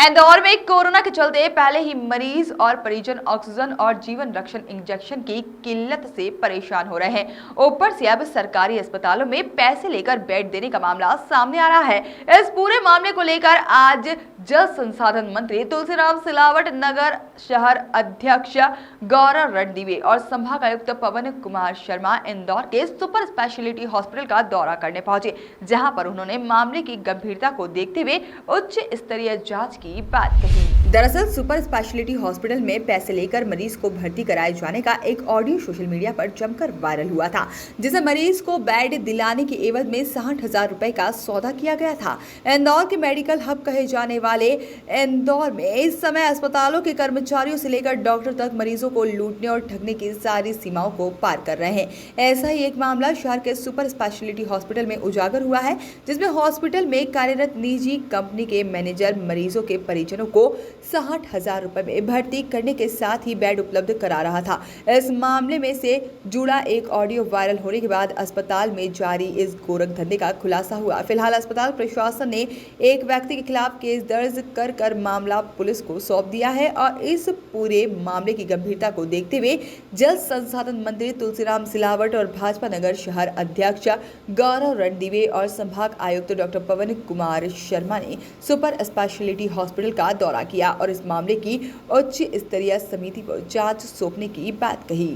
इंदौर में कोरोना के चलते पहले ही मरीज और परिजन ऑक्सीजन और जीवन रक्षण इंजेक्शन की किल्लत से परेशान हो रहे हैं। ऊपर से अब सरकारी अस्पतालों में पैसे लेकर बेड देने का मामला सामने आ रहा है। इस पूरे मामले को लेकर आज जल संसाधन मंत्री तुलसीराम सिलावट, नगर शहर अध्यक्ष गौरव रणदीवे और संभाग आयुक्त पवन कुमार शर्मा इंदौर के सुपर स्पेशलिटी हॉस्पिटल का दौरा करने पहुंचे, जहां पर उन्होंने मामले की गंभीरता को देखते हुए उच्च स्तरीय जांच की बात कही। दरअसल सुपर स्पेशलिटी हॉस्पिटल में पैसे लेकर मरीज को भर्ती कराए जाने का एक ऑडियो सोशल मीडिया पर जमकर वायरल हुआ था, जिसे मरीज को बेड दिलाने की एवज में 60,000 रुपए का सौदा किया गया था। इंदौर के मेडिकल हब कहे जाने वाले इंदौर में इस समय अस्पतालों के कर्मचारियों से लेकर डॉक्टर तक मरीजों को लूटने और ठगने की सारी सीमाओं को पार कर रहे हैं। ऐसा ही एक मामला शहर के सुपर स्पेशलिटी हॉस्पिटल में उजागर हुआ है, जिसमें हॉस्पिटल में कार्यरत निजी कंपनी के मैनेजर मरीजों के परिजनों को 60,000 रुपए में भर्ती करने के साथ ही बेड उपलब्ध करा रहा था। इस मामले में से जुड़ा एक ऑडियो वायरल होने के बाद अस्पताल में जारी इस गोरख धंधे का खुलासा हुआ। फिलहाल अस्पताल प्रशासन ने एक व्यक्ति के खिलाफ केस दर्ज कर मामला पुलिस को सौंप दिया है और इस पूरे मामले की गंभीरता को देखते हुए जल संसाधन मंत्री तुलसीराम सिलावट और भाजपा नगर शहर अध्यक्ष गौरव रणदीवे और संभाग आयुक्त डॉक्टर पवन कुमार शर्मा ने सुपर स्पेशलिटी हॉस्पिटल का दौरा किया और इस मामले की उच्च स्तरीय समिति को जांच सौंपने की बात कही।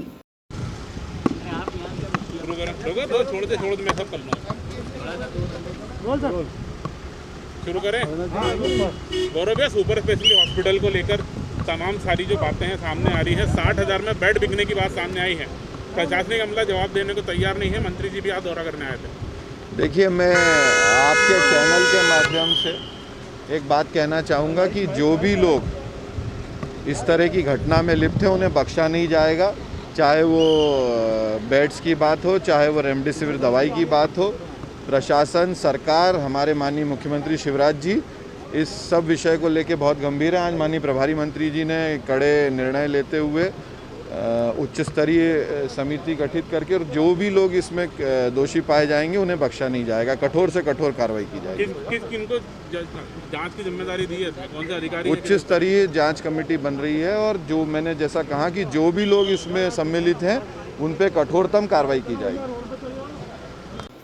शुरू करें। गौरव है, सुपर स्पेशलिटी हॉस्पिटल को लेकर तमाम सारी जो बातें हैं सामने आ रही है। 60,000 में बेड बिकने की बात सामने आई है। प्रशासनिक अमला जवाब देने को तैयार नहीं है। मंत्री जी भी आज दौरा करने आए थे। देखिए, मैं आपके चैनल के माध्यम से एक बात कहना चाहूँगा कि जो भी लोग इस तरह की घटना में लिप्त हैं उन्हें बख्शा नहीं जाएगा, चाहे वो बेड्स की बात हो, चाहे वो रेमडेसिविर दवाई की बात हो। प्रशासन, सरकार, हमारे माननीय मुख्यमंत्री शिवराज जी इस सब विषय को लेकर बहुत गंभीर हैं। आज माननीय प्रभारी मंत्री जी ने कड़े निर्णय लेते हुए उच्च स्तरीय समिति गठित करके और जो भी लोग इसमें दोषी पाए जाएंगे उन्हें बख्शा नहीं जाएगा, कठोर से कठोर कार्रवाई की जाएगी। किनको जांच की जिम्मेदारी दी है? कौन से अधिकारी? उच्च स्तरीय जांच कमेटी बन रही है और जो मैंने जैसा कहा कि जो भी लोग इसमें सम्मिलित हैं उन पे कठोरतम कार्रवाई की जाएगी।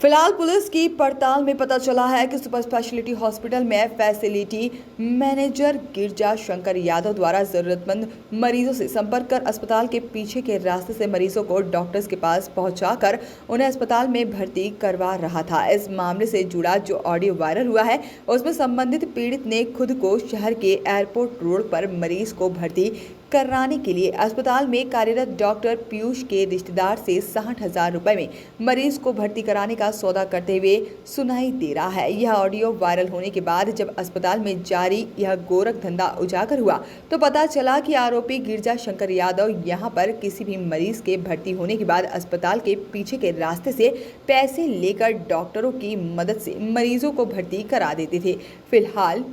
फिलहाल पुलिस की पड़ताल में पता चला है कि सुपर स्पेशलिटी हॉस्पिटल में फैसिलिटी मैनेजर गिरजा शंकर यादव द्वारा जरूरतमंद मरीजों से संपर्क कर अस्पताल के पीछे के रास्ते से मरीजों को डॉक्टर्स के पास पहुंचाकर उन्हें अस्पताल में भर्ती करवा रहा था। इस मामले से जुड़ा जो ऑडियो वायरल हुआ है उसमें संबंधित पीड़ित ने खुद को शहर के एयरपोर्ट रोड पर मरीज को भर्ती कराने के लिए अस्पताल में कार्यरत डॉक्टर पीयूष के रिश्तेदार से 60,000 रुपए में मरीज को भर्ती कराने का सौदा करते हुए सुनाई दे रहा है। यह ऑडियो वायरल होने के बाद जब अस्पताल में जारी यह गोरख धंधा उजागर हुआ तो पता चला कि आरोपी गिरजा शंकर यादव यहां पर किसी भी मरीज के भर्ती होने के बाद अस्पताल के पीछे के रास्ते से पैसे लेकर डॉक्टरों की मदद से मरीजों को भर्ती करा देते थे। फिलहाल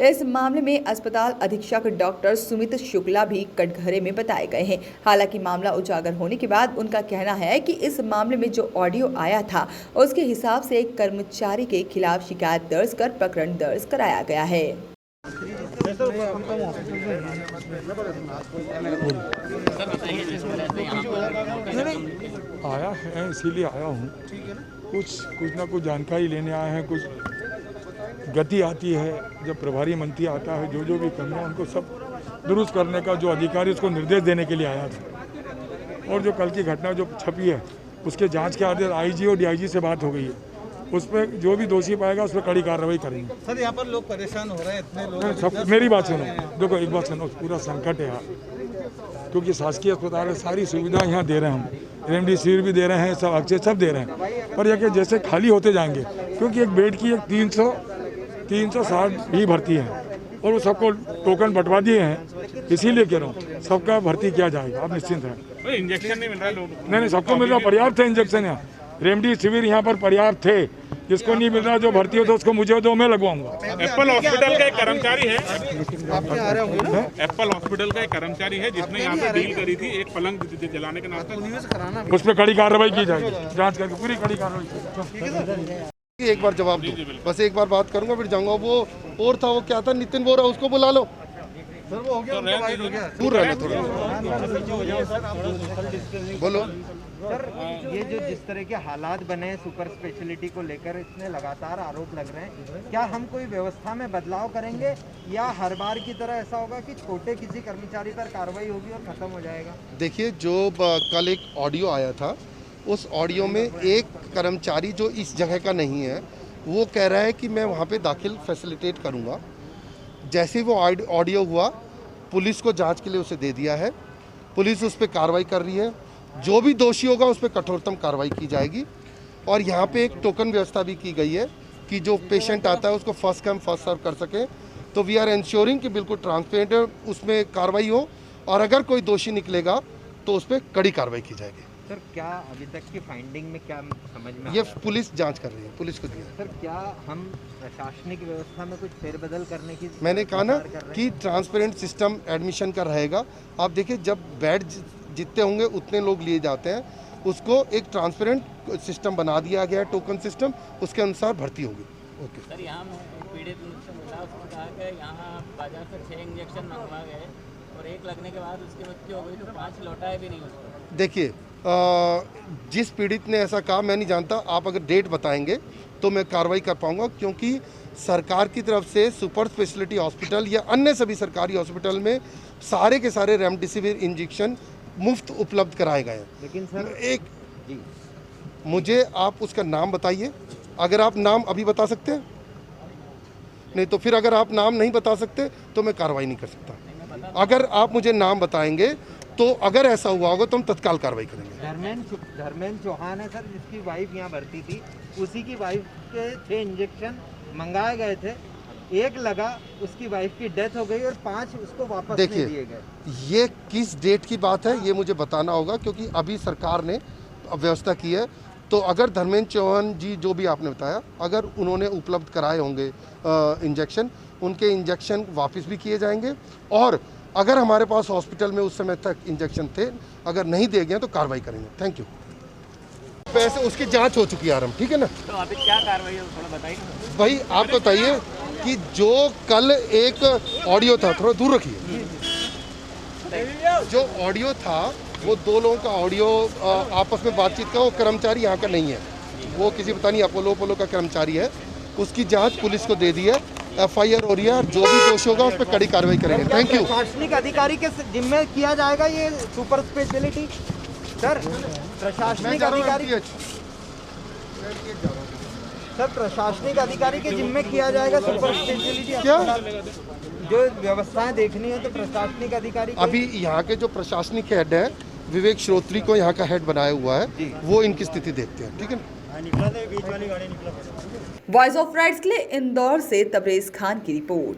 इस मामले में अस्पताल अधीक्षक डॉक्टर सुमित शुक्ला भी कटघरे में बताए गए हैं। हालांकि मामला उजागर होने के बाद उनका कहना है कि इस मामले में जो ऑडियो आया था उसके हिसाब से एक कर्मचारी के खिलाफ शिकायत दर्ज कर प्रकरण दर्ज कराया गया है। आया है, इसीलिए आया हूँ। कुछ ना कुछ जानकारी लेने आए हैं। कुछ गति आती है जब प्रभारी मंत्री आता है, जो भी करना है उनको सब दुरुस्त करने का जो अधिकारी उसको निर्देश देने के लिए आया था। और जो कल की घटना जो छपी है उसके जांच के आदेश आईजी और डीआईजी से बात हो गई है। उस पर जो भी दोषी पाएगा उस पर कड़ी कार्रवाई करेंगे। सर, यहाँ पर लोग परेशान हो रहे हैं, इतने लोग। सब मेरी बात सुनो, देखो एक बात सुनो, पूरा संकट है यहाँ, क्योंकि शासकीय अस्पताल है, सारी सुविधा यहाँ दे रहे हैं हम, रेमडेसिविर भी दे रहे हैं, सब ऑक्सीजन सब दे रहे हैं, पर यह कि जैसे खाली होते जाएंगे, क्योंकि एक बेड की एक 360 भी भर्ती है और वो सबको टोकन बंटवा दिए हैं। इसीलिए कह रहा हूँ सबका भर्ती किया जाएगा, आप निश्चिंत हैं। इंजेक्शन नहीं मिल रहा है लोग? नहीं, सबको मिल रहा, पर्याप्त है इंजेक्शन। यहाँ रेमडेसिविर यहाँ पर पर्याप्त थे। जिसको नहीं मिल रहा, जो भर्ती हो तो उसको मुझे दो, मैं लगवाऊंगा। एप्पल हॉस्पिटल का एक कर्मचारी है, एप्पल हॉस्पिटल का एक कर्मचारी है जिसने यहाँ पे डील करी थी एक पलंग जलाने के नाम पे। उस पर कड़ी कार्रवाई की जाएगी, जांच करके पूरी कड़ी कार्रवाई। एक बार जवाब जी, दो, बिल्कुल। बस एक बार बात करूंगा फिर जाऊंगा। वो और था, वो क्या था, नितिन बोरा, उसको बुला लो। सर वो हो गया, तो उनका रहने वाइड हो गया। दूर रहना थोड़ा, बोलो। सर ये जो जिस तरह के हालात बने हैं सुपर स्पेशलिटी को लेकर, इतने लगातार आरोप लग रहे हैं, क्या हम कोई व्यवस्था में बदलाव करेंगे या हर बार की तरह ऐसा होगा कि छोटे किसी कर्मचारी पर कार्रवाई होगी और खत्म हो जाएगा? देखिए, जो कल एक ऑडियो आया था, उस ऑडियो में एक कर्मचारी जो इस जगह का नहीं है, वो कह रहा है कि मैं वहाँ पे दाखिल फैसिलिटेट करूँगा। जैसे ही वो ऑडियो हुआ, पुलिस को जांच के लिए उसे दे दिया है। पुलिस उस पर कार्रवाई कर रही है। जो भी दोषी होगा उस पर कठोरतम कार्रवाई की जाएगी। और यहाँ पे एक टोकन व्यवस्था भी की गई है कि जो पेशेंट आता है उसको फर्स्ट कम फर्स्ट सर्व कर सके। तो वी आर इंश्योरिंग कि बिल्कुल ट्रांसपेरेंट उसमें कार्रवाई हो, और अगर कोई दोषी निकलेगा तो उस पर कड़ी कार्रवाई की जाएगी। सर क्या अभी तक की फाइंडिंग में क्या समझ में ये आ रहा है? पुलिस जांच कर रही है, पुलिस को दिया है। सर क्या हम प्रशासनिक व्यवस्था में कुछ फेरबदल करने की मैंने कहा ना विचार कर रहे हैं? कि ट्रांसपेरेंट सिस्टम एडमिशन का रहेगा। आप देखिए, जब बेड जितने होंगे उतने लोग लिए जाते हैं, उसको एक ट्रांसपेरेंट सिस्टम बना दिया गया है, टोकन सिस्टम, उसके अनुसार भर्ती होगी। ओके सर, यहाँ पीड़ित मुझसे मिला, उसने कहा कि यहाँ बाजार से 6 इंजेक्शन मंगवा गए और 1 लगने के बाद उसकी मृत्यु हो गई, तो 5 लौटाए भी नहीं उसको। देखिए, जिस पीड़ित ने ऐसा कहा मैं नहीं जानता। आप अगर डेट बताएंगे तो मैं कार्रवाई कर पाऊंगा, क्योंकि सरकार की तरफ से सुपर स्पेशलिटी हॉस्पिटल या अन्य सभी सरकारी हॉस्पिटल में सारे के सारे रेमडेसिविर इंजेक्शन मुफ्त उपलब्ध कराए गए हैं। लेकिन सर एक जी, मुझे आप उसका नाम बताइए। अगर आप नाम अभी बता सकते हैं, नहीं तो फिर अगर आप नाम नहीं बता सकते तो मैं कार्रवाई नहीं कर सकता। अगर आप मुझे नाम बताएंगे तो अगर ऐसा हुआ होगा तो हम तत्काल कार्रवाई करेंगे। धर्मेंद्र चौहान है सर, जिसकी वाइफ यहाँ भर्ती थी, उसी की वाइफ के 6 इंजेक्शन मंगाए गए थे। 1 लगा, उसकी वाइफ की डेथ हो गई और 5 उसको वापस नहीं दिए गए। ये किस डेट की बात है ये मुझे बताना होगा, क्योंकि अभी सरकार ने व्यवस्था की है। तो अगर धर्मेंद्र चौहान जी जो भी आपने बताया, अगर उन्होंने उपलब्ध कराए होंगे इंजेक्शन, उनके इंजेक्शन वापस भी किए जाएंगे। और अगर हमारे पास हॉस्पिटल में उस समय तक इंजेक्शन थे, अगर नहीं दिए गए तो कार्रवाई करेंगे। Thank you. वैसे उसकी जांच हो चुकी है आरंभ, ठीक है ना? तो अभी क्या कार्रवाई है थोड़ा बताइए। भाई आप बताइए कि जो कल एक ऑडियो था, थोड़ा दूर रखिए, जो ऑडियो था वो 2 लोगों का ऑडियो आपस में बातचीत का, वो कर्मचारी यहाँ का नहीं है, वो किसी पता नहीं अपोलो का कर्मचारी है। उसकी जांच पुलिस को दे दी है, FIR हो रही है, और जो भी दोष होगा उस पर कड़ी कार्रवाई करेंगे। Thank you. प्रशासनिक अधिकारी के जिम्मे किया जाएगा ये सुपर स्पेशलिटी? सर प्रशासनिक अधिकारी, सर प्रशासनिक अधिकारी के जिम्मे किया जाएगा सुपर स्पेशलिटी? क्या जो व्यवस्थाएं देखनी है तो प्रशासनिक अधिकारी अभी यहाँ के जो प्रशासनिक हेड है, विवेक श्रोत्री को यहाँ का हेड बनाया हुआ है, वो इनकी स्थिति देखते हैं, ठीक है ना? वॉइस ऑफ राइट्स के लिए इंदौर से तबरेज खान की रिपोर्ट।